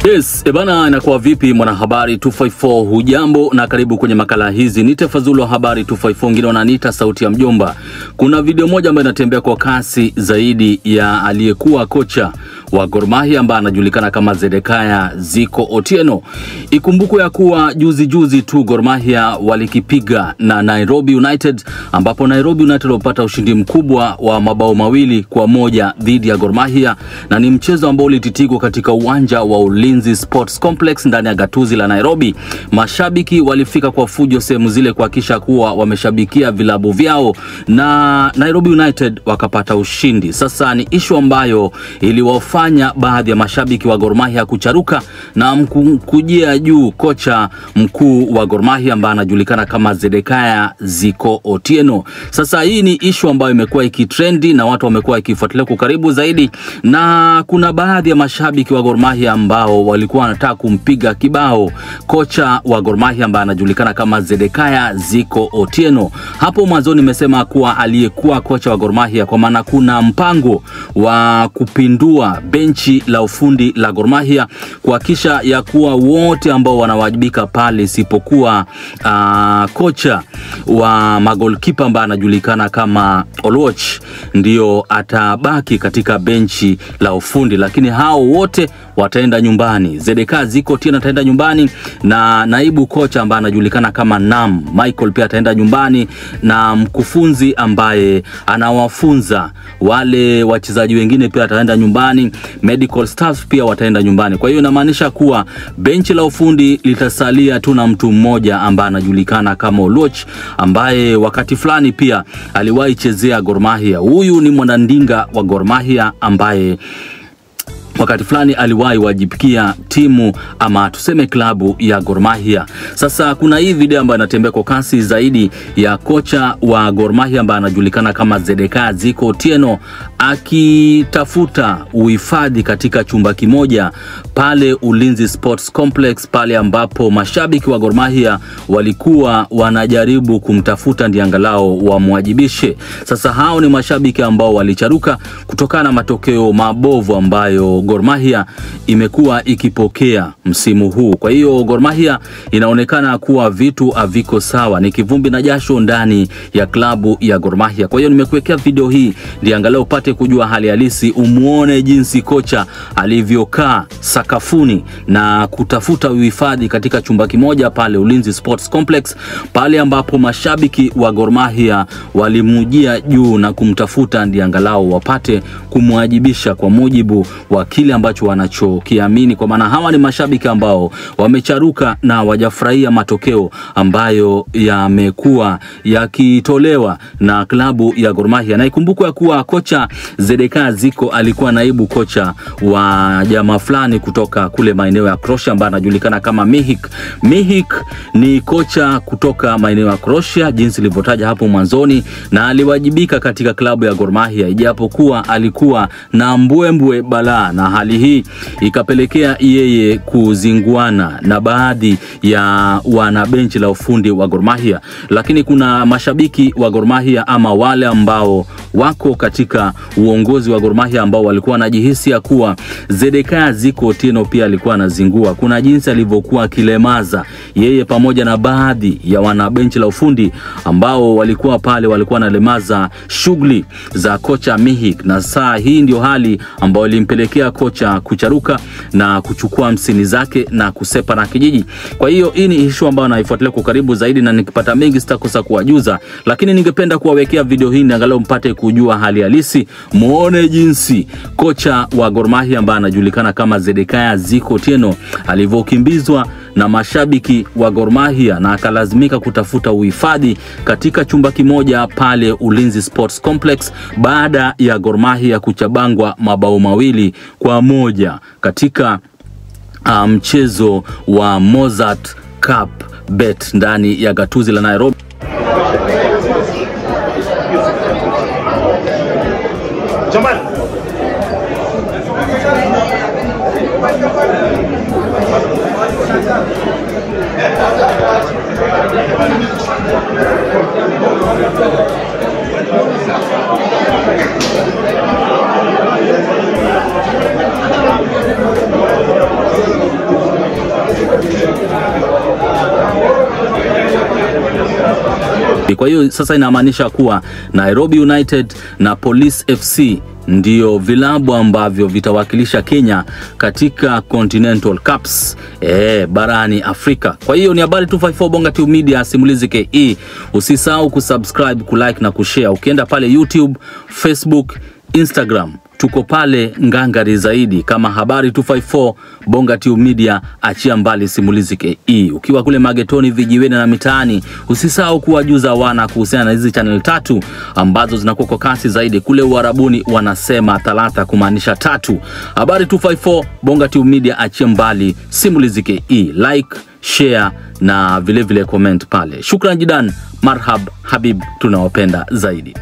Yes, ebana inakuwa vipi mwanahabari 254, hujambo na karibu kwenye makala hizi. Nite Fazulu wa habari 254, ngine wananiita sauti ya mjomba. Kuna video moja ambayo inatembea kwa kasi zaidi ya aliyekuwa kocha wa Gor Mahia ambaye anajulikana kama Zedekaya Ziko Otieno. Ikumbukwe ya kuwa juzi tu Gor Mahia walikipiga na Nairobi United, ambapo Nairobi United walipata ushindi mkubwa wa mabao 2-1 dhidi ya Gor Mahia, na ni mchezo ambao ulititigwa katika uwanja wa Ulinzi Sports Complex ndani ya gatuzi la Nairobi. Mashabiki walifika kwa fujo sehemu zile kuhakikisha kuwa wameshabikia vilabu vyao, na Nairobi United wakapata ushindi. Sasa ni issue ambayo iliwafanya baadhi ya mashabiki wa Gor Mahia kucharuka na kujia juu kocha mkuu wa Gor Mahia ambaye anajulikana kama Zedekaya Ziko Otieno. Sasa hii ni issue ambayo imekuwa ikitrendi na watu wamekuwa ikifuatilia kwa karibu zaidi, na kuna baadhi ya mashabiki wa Gor Mahia ambao walikuwa wanataka kumpiga kibao kocha wa Gor Mahia ambaye anajulikana kama Zedekaya Ziko Otieno. Hapo mwanzo nimesema kuwa aliyekuwa kocha wa Gor Mahia, kwa maana kuna mpango wa kupindua benchi la ufundi la Gor Mahia kuhakikisha ya kuwa wote ambao wanawajibika pale isipokuwa kocha wa magolkipa ambaye anajulikana kama Oluoch ndio atabaki katika benchi la ufundi, lakini hao wote wataenda nyumbani. Zedekaya Ziko Otieno ataenda nyumbani, na naibu kocha ambaye anajulikana kama Nam Michael pia ataenda nyumbani, na mkufunzi ambaye anawafunza wale wachezaji wengine pia ataenda nyumbani. Medical staff pia wataenda nyumbani. Kwa hiyo inamaanisha kuwa benchi la ufundi litasalia tu na mtu mmoja ambaye anajulikana kama Oluoch, ambaye wakati fulani pia aliwahi chezea Gor Mahia. Huyu ni mwanandinga wa Gor Mahia ambaye wakati fulani aliwahi wajibikia timu ama tuseme klabu ya Gor Mahia. Sasa kuna hii video ambayo inatembea kwa kasi zaidi ya kocha wa Gor Mahia ambaye anajulikana kama Zedekaya Ziko Otieno akitafuta uhifadhi katika chumba kimoja pale Ulinzi Sports Complex, pale ambapo mashabiki wa Gor Mahia walikuwa wanajaribu kumtafuta ndiye angalau wamwajibishe. Sasa hao ni mashabiki ambao walicharuka kutokana na matokeo mabovu ambayo Gor Mahia imekuwa ikipokea msimu huu. Kwa hiyo Gor Mahia inaonekana kuwa vitu haviko sawa, ni kivumbi na jasho ndani ya klabu ya Gor Mahia. Kwa hiyo nimekuwekea video hii ndio angalau upate kujua hali halisi, umuone jinsi kocha alivyokaa sakafuni na kutafuta uhifadhi katika chumba kimoja pale Ulinzi Sports Complex, pale ambapo mashabiki wa Gor Mahia walimujia juu na kumtafuta ndiye angalau wapate kumwajibisha kwa mujibu wa kile ambacho wanachokiamini, kwa maana hawa ni mashabiki ambao wamecharuka na wajafurahia matokeo ambayo yamekuwa yakitolewa na klabu ya Gor Mahia. Na ikumbukwe kuwa kocha Zedekaya Ziko alikuwa naibu kocha wa jamaa fulani kutoka kule maeneo ya Croatia ambaye anajulikana kama Mihik. Mihik ni kocha kutoka maeneo ya Croatia jinsi nilivyotaja hapo mwanzoni, na aliwajibika katika klabu ya Gor Mahia ijapokuwa alikuwa na mbwembwe balaa, na hali hii ikapelekea yeye kuzinguana na baadhi ya wana benchi la ufundi wa Gor Mahia. Lakini kuna mashabiki wa Gor Mahia ama wale ambao wako katika uongozi wa Gor Mahia ambao walikuwa wanajihisi ya kuwa Zedekaya Ziko Otieno pia alikuwa anazingua. Kuna jinsi alivyokuwa kilemaza yeye pamoja na baadhi ya wana benchi la ufundi ambao walikuwa pale, walikuwa wanalemaza shughuli za kocha Mihik, na saa hii ndio hali ambayo ilimpelekea kocha kucharuka na kuchukua msini zake na kusepa na kijiji. Kwa hiyo hii ni issue ambayo naifuatilia kwa karibu zaidi, na nikipata mengi sitakosa kuwajuza, lakini ningependa kuwawekea video hii angalau mpate kujua hali halisi, muone jinsi kocha wa Gor Mahia ambaye anajulikana kama Zedekaya Ziko Otieno alivyokimbizwa na mashabiki wa Gor Mahia na akalazimika kutafuta uhifadhi katika chumba kimoja pale Ulinzi Sports Complex baada ya Gor Mahia kuchabangwa mabao 2-1 katika mchezo wa Mozart Cup Bet ndani ya gatuzi la Nairobi. Jamal. Kwa hiyo sasa inamaanisha kuwa Nairobi United na Police FC ndio vilabu ambavyo vitawakilisha Kenya katika Continental Cups barani Afrika. Kwa hiyo ni habari 254 Bonga TV Media simulizi KE. Usisahau kusubscribe, kulike na kushare. Ukienda pale YouTube, Facebook, Instagram, tuko pale ngangari zaidi kama habari 254 Bonga TV Media, achia mbali simulizi KE. Ukiwa kule magetoni, vijiweni na mitaani, usisahau kuwajuza wana kuhusiana na hizi channel 3 ambazo zinakuwa kwa kasi zaidi. Kule Uarabuni wanasema thalatha kumaanisha 3. Habari 254 Bonga TV Media, achia mbali simulizi KE. Like, share na vile vile comment pale. Shukran jidan, marhab habib, tunawapenda zaidi.